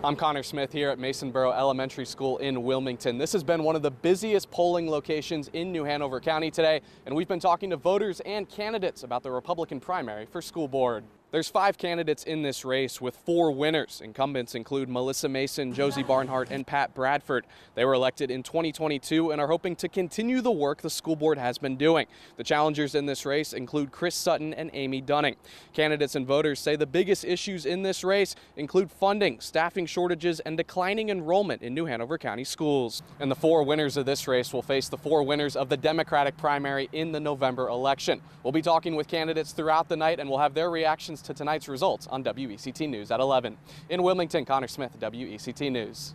I'm Connor Smith here at Masonboro Elementary School in Wilmington. This has been one of the busiest polling locations in New Hanover County today, and we've been talking to voters and candidates about the Republican primary for school board. There's 5 candidates in this race with 4 winners. Incumbents include Melissa Mason, Josie Barnhart, and Pat Bradford. They were elected in 2022 and are hoping to continue the work the school board has been doing. The challengers in this race include Chris Sutton and Amy Dunning. Candidates and voters say the biggest issues in this race include funding, staffing shortages, and declining enrollment in New Hanover County schools. And the 4 winners of this race will face the 4 winners of the Democratic primary in the November election. We'll be talking with candidates throughout the night, and we'll have their reactions to tonight's results on WECT News at 11. In Wilmington, Connor Smith, WECT News.